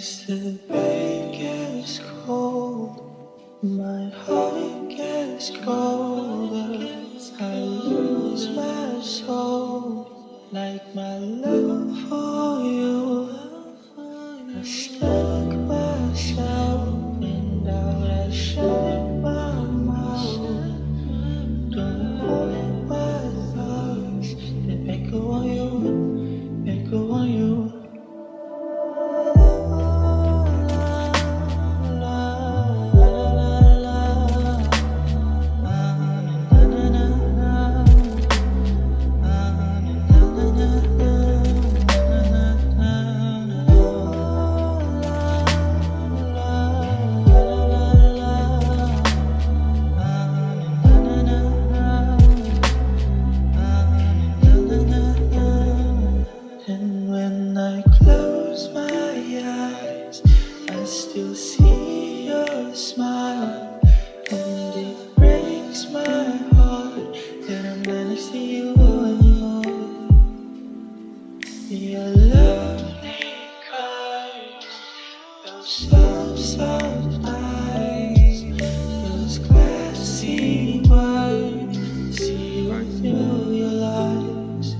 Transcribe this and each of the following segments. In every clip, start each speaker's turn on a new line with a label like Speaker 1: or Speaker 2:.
Speaker 1: As the bed gets cold, my heart gets colder. I lose my soul, like my love for you. I stuck myself and out. I shut my mouth. Don't hold my thoughts. They echo on you, echo on you. And when I close my eyes, I still see your smile. And it breaks my heart that I'm not next to you anymore. Your lovely curves, those soft, soft eyes, those glassy words, see right through your lies.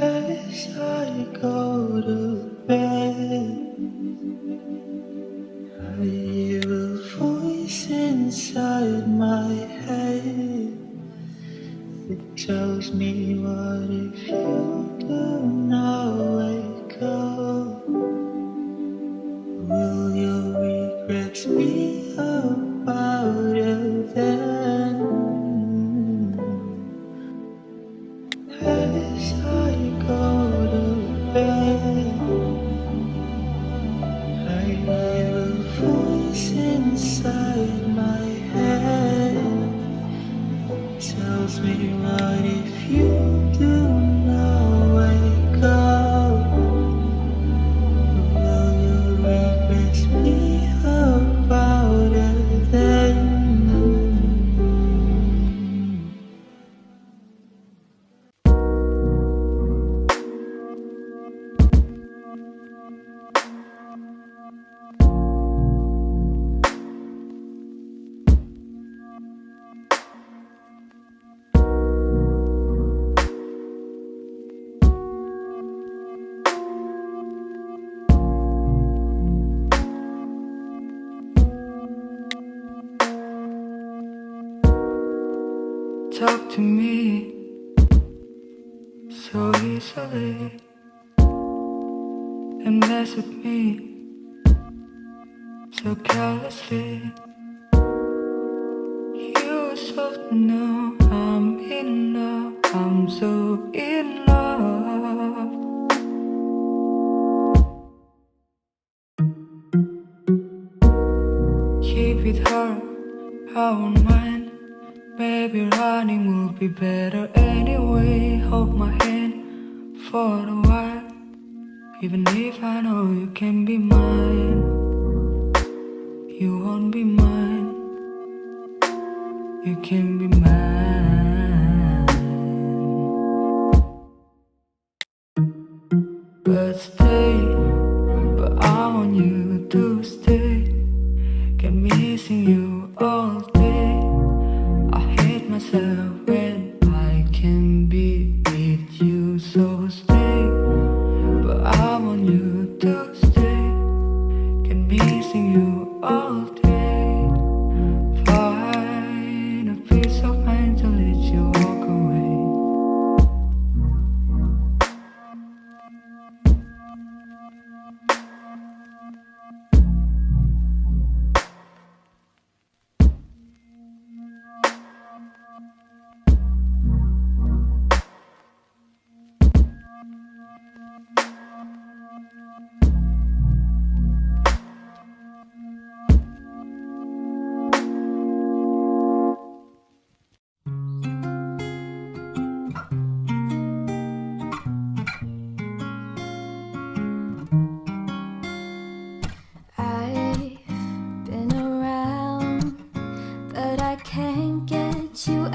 Speaker 1: As I go to bed, I hear a voice inside my head. It tells me, what if you do not wake up? Will your regrets be about it then? As I go to bed, I hear a voice inside my head. It tells me, what if you do not wake up? Will your regrets be about it then?
Speaker 2: Talk to me so easily and mess with me so carelessly. You should know I'm in love, I'm so in love. Keep it her, I won't mind. Maybe running will be better anyway. Hold my hand for a while, even if I know you can be mine. You won't be mine, you can be mine. But stay, but I want you to stay. Keep missing you all day. I hate myself when I can be with you. So stay, but I want you to stay. Keep missing you all day. Find a peace of mind to let you walk away.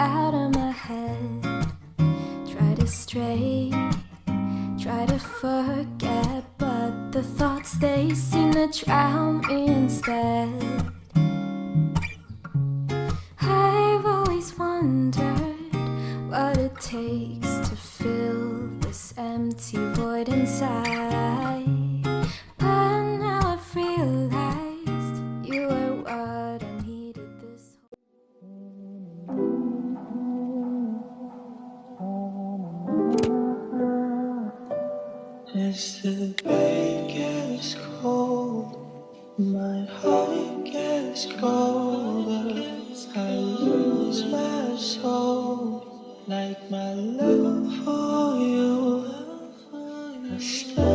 Speaker 2: out of my head. Try to stray, try to forget, but the thoughts, they seem to drown me instead. I've always wondered what it takes to fill this empty void inside, but now I've realized you are what I needed this
Speaker 1: As the pain gets cold, my heart gets colder. I lose my soul, like my love for you. I stand